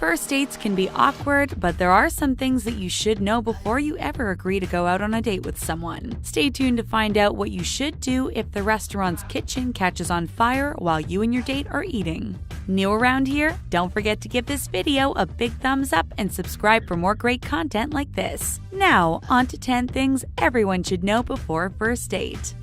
First dates can be awkward, but there are some things that you should know before you ever agree to go out on a date with someone. Stay tuned to find out what you should do if the restaurant's kitchen catches on fire while you and your date are eating. New around here? Don't forget to give this video a big thumbs up and subscribe for more great content like this. Now, on to 10 things everyone should know before a first date.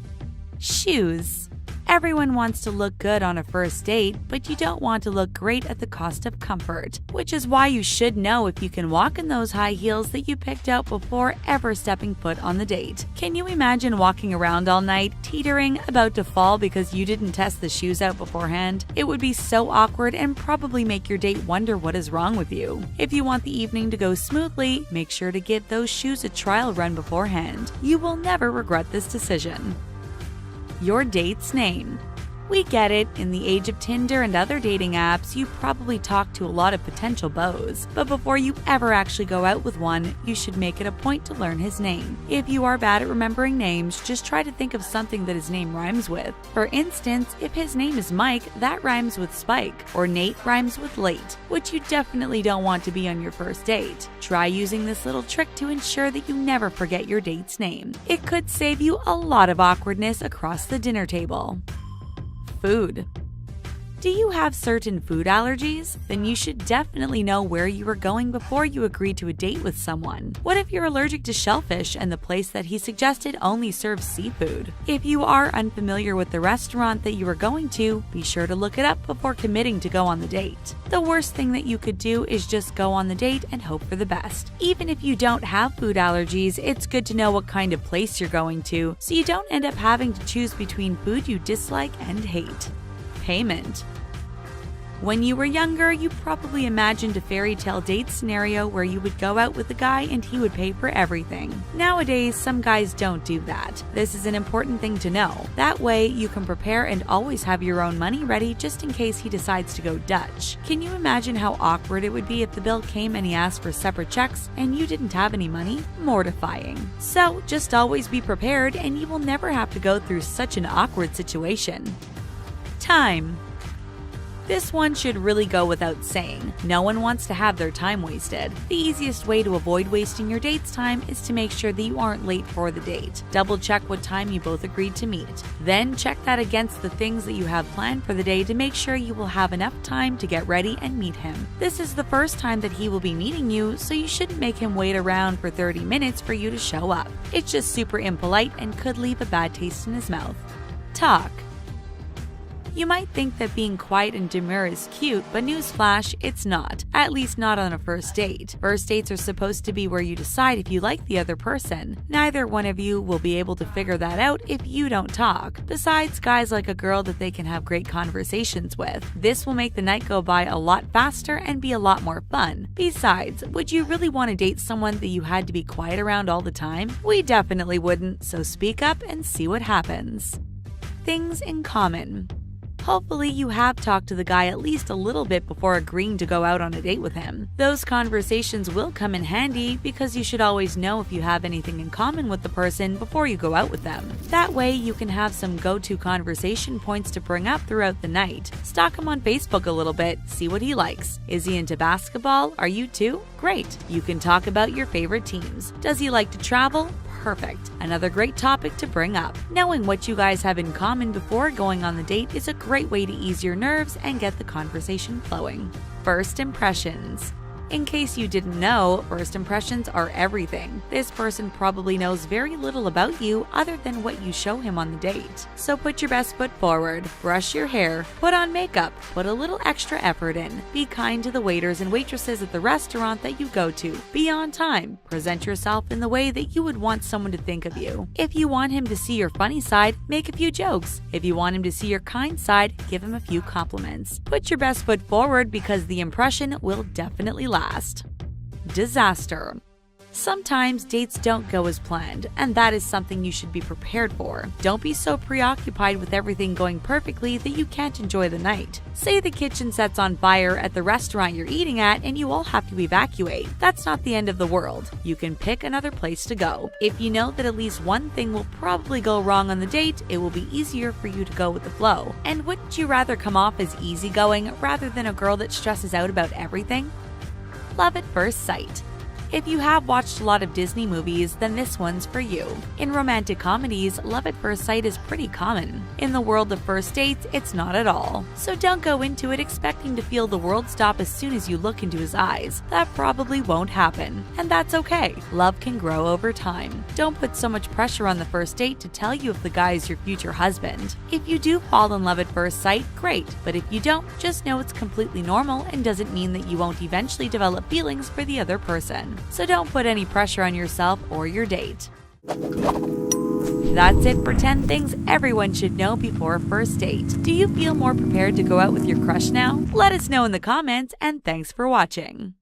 Shoes. Everyone wants to look good on a first date, but you don't want to look great at the cost of comfort, which is why you should know if you can walk in those high heels that you picked out before ever stepping foot on the date. Can you imagine walking around all night, teetering, about to fall because you didn't test the shoes out beforehand? It would be so awkward and probably make your date wonder what is wrong with you. If you want the evening to go smoothly, make sure to give those shoes a trial run beforehand. You will never regret this decision. Your date's name. We get it, in the age of Tinder and other dating apps, you probably talk to a lot of potential beaus. But before you ever actually go out with one, you should make it a point to learn his name. If you are bad at remembering names, just try to think of something that his name rhymes with. For instance, if his name is Mike, that rhymes with Spike, or Nate rhymes with late, which you definitely don't want to be on your first date. Try using this little trick to ensure that you never forget your date's name. It could save you a lot of awkwardness across the dinner table. Food. Do you have certain food allergies? Then you should definitely know where you are going before you agree to a date with someone. What if you're allergic to shellfish and the place that he suggested only serves seafood? If you are unfamiliar with the restaurant that you are going to, be sure to look it up before committing to go on the date. The worst thing that you could do is just go on the date and hope for the best. Even if you don't have food allergies, it's good to know what kind of place you're going to, so you don't end up having to choose between food you dislike and hate. Payment. When you were younger, you probably imagined a fairy tale date scenario where you would go out with a guy and he would pay for everything. Nowadays, some guys don't do that. This is an important thing to know. That way, you can prepare and always have your own money ready just in case he decides to go Dutch. Can you imagine how awkward it would be if the bill came and he asked for separate checks and you didn't have any money? Mortifying. So, just always be prepared and you will never have to go through such an awkward situation. Time. This one should really go without saying. No one wants to have their time wasted. The easiest way to avoid wasting your date's time is to make sure that you aren't late for the date. Double check what time you both agreed to meet. Then check that against the things that you have planned for the day to make sure you will have enough time to get ready and meet him. This is the first time that he will be meeting you, so you shouldn't make him wait around for 30 minutes for you to show up. It's just super impolite and could leave a bad taste in his mouth. Talk. You might think that being quiet and demure is cute, but newsflash, it's not. At least not on a first date. First dates are supposed to be where you decide if you like the other person. Neither one of you will be able to figure that out if you don't talk. Besides, guys like a girl that they can have great conversations with. This will make the night go by a lot faster and be a lot more fun. Besides, would you really want to date someone that you had to be quiet around all the time? We definitely wouldn't, so speak up and see what happens. Things in common. Hopefully you have talked to the guy at least a little bit before agreeing to go out on a date with him. Those conversations will come in handy because you should always know if you have anything in common with the person before you go out with them. That way you can have some go-to conversation points to bring up throughout the night. Stalk him on Facebook a little bit, see what he likes. Is he into basketball? Are you too? Great! You can talk about your favorite teams. Does he like to travel? Perfect. Another great topic to bring up. Knowing what you guys have in common before going on the date is a great way to ease your nerves and get the conversation flowing. First impressions. In case you didn't know, first impressions are everything. This person probably knows very little about you other than what you show him on the date. So put your best foot forward, brush your hair, put on makeup, put a little extra effort in. Be kind to the waiters and waitresses at the restaurant that you go to. Be on time. Present yourself in the way that you would want someone to think of you. If you want him to see your funny side, make a few jokes. If you want him to see your kind side, give him a few compliments. Put your best foot forward because the impression will definitely last. Disaster. Sometimes dates don't go as planned, and that is something you should be prepared for. Don't be so preoccupied with everything going perfectly that you can't enjoy the night. Say the kitchen sets on fire at the restaurant you're eating at and you all have to evacuate. That's not the end of the world. You can pick another place to go. If you know that at least one thing will probably go wrong on the date, it will be easier for you to go with the flow. And wouldn't you rather come off as easygoing rather than a girl that stresses out about everything? Love at first sight. If you have watched a lot of Disney movies, then this one's for you. In romantic comedies, love at first sight is pretty common. In the world of first dates, it's not at all. So don't go into it expecting to feel the world stop as soon as you look into his eyes. That probably won't happen. And that's okay. Love can grow over time. Don't put so much pressure on the first date to tell you if the guy is your future husband. If you do fall in love at first sight, great. But if you don't, just know it's completely normal and doesn't mean that you won't eventually develop feelings for the other person. So don't put any pressure on yourself or your date. That's it for 10 things everyone should know before a first date. Do you feel more prepared to go out with your crush now? Let us know in the comments, and thanks for watching.